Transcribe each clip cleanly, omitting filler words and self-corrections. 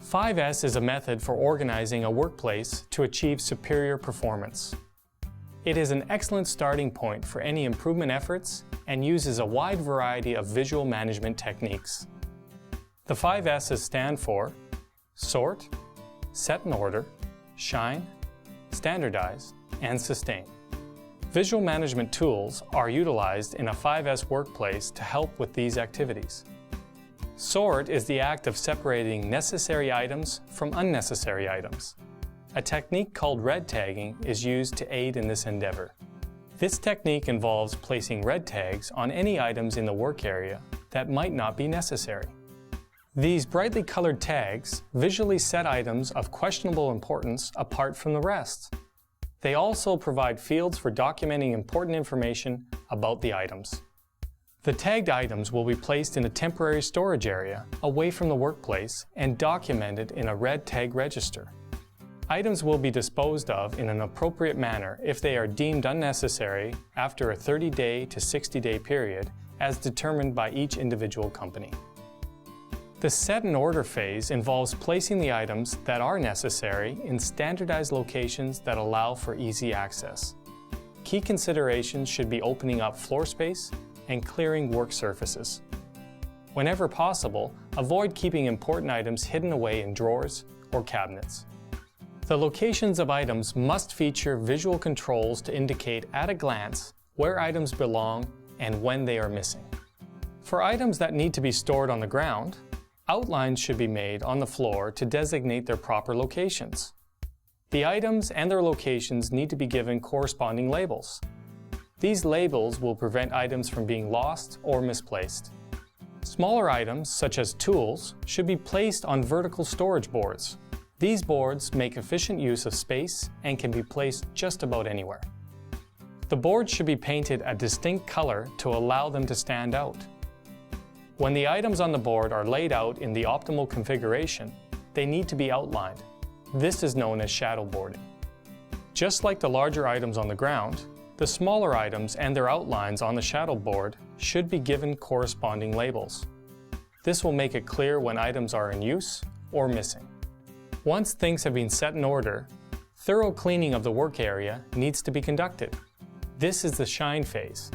5S is a method for organizing a workplace to achieve superior performance. It is an excellent starting point for any improvement efforts and uses a wide variety of visual management techniques. The 5 S's stand for Sort, Set in Order, Shine, Standardize, and Sustain. Visual management tools are utilized in a 5S workplace to help with these activities. Sort is the act of separating necessary items from unnecessary items. A technique called red tagging is used to aid in this endeavor. This technique involves placing red tags on any items in the work area that might not be necessary. These brightly colored tags visually set items of questionable importance apart from the rest. They also provide fields for documenting important information about the items. The tagged items will be placed in a temporary storage area away from the workplace and documented in a red tag register. Items will be disposed of in an appropriate manner if they are deemed unnecessary after a 30-day to 60-day period as determined by each individual company. The set in order phase involves placing the items that are necessary in standardized locations that allow for easy access. Key considerations should be opening up floor space and clearing work surfaces. Whenever possible, avoid keeping important items hidden away in drawers or cabinets. The locations of items must feature visual controls to indicate at a glance where items belong and when they are missing. For items that need to be stored on the ground, outlines should be made on the floor to designate their proper locations. The items and their locations need to be given corresponding labels. These labels will prevent items from being lost or misplaced. Smaller items, such as tools, should be placed on vertical storage boards. These boards make efficient use of space and can be placed just about anywhere. The boards should be painted a distinct color to allow them to stand out. When the items on the board are laid out in the optimal configuration, they need to be outlined. This is known as shadow boarding. Just like the larger items on the ground, the smaller items and their outlines on the shadow board should be given corresponding labels. This will make it clear when items are in use or missing. Once things have been set in order, thorough cleaning of the work area needs to be conducted. This is the shine phase.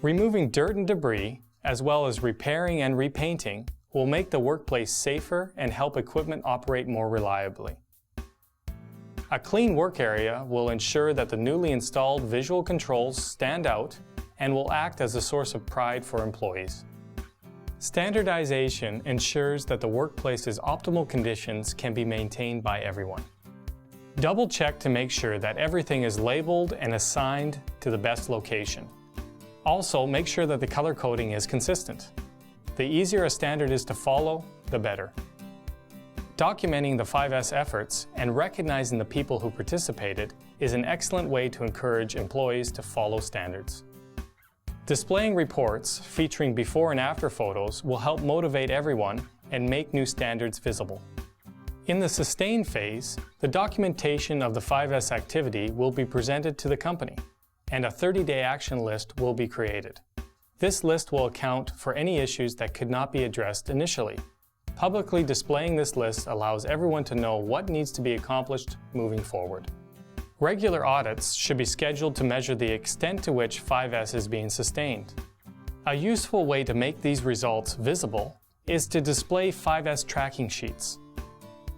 Removing dirt and debris, as well as repairing and repainting, will make the workplace safer and help equipment operate more reliably. A clean work area will ensure that the newly installed visual controls stand out and will act as a source of pride for employees. Standardization ensures that the workplace's optimal conditions can be maintained by everyone. Double-check to make sure that everything is labeled and assigned to the best location. Also, make sure that the color coding is consistent. The easier a standard is to follow, the better. Documenting the 5S efforts and recognizing the people who participated is an excellent way to encourage employees to follow standards. Displaying reports featuring before and after photos will help motivate everyone and make new standards visible. In the sustain phase, the documentation of the 5S activity will be presented to the company, and a 30-day action list will be created. This list will account for any issues that could not be addressed initially. Publicly displaying this list allows everyone to know what needs to be accomplished moving forward. Regular audits should be scheduled to measure the extent to which 5S is being sustained. A useful way to make these results visible is to display 5S tracking sheets.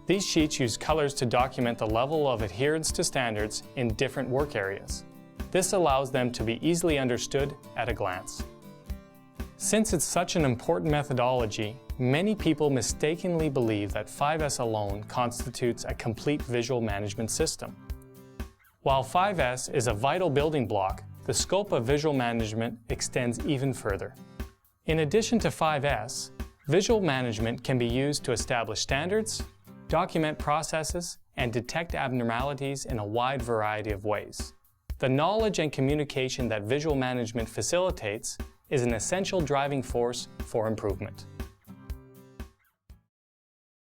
These sheets use colors to document the level of adherence to standards in different work areas. This allows them to be easily understood at a glance. Since it's such an important methodology, many people mistakenly believe that 5S alone constitutes a complete visual management system. While 5S is a vital building block, the scope of visual management extends even further. In addition to 5S, visual management can be used to establish standards, document processes, and detect abnormalities in a wide variety of ways. The knowledge and communication that visual management facilitates is an essential driving force for improvement.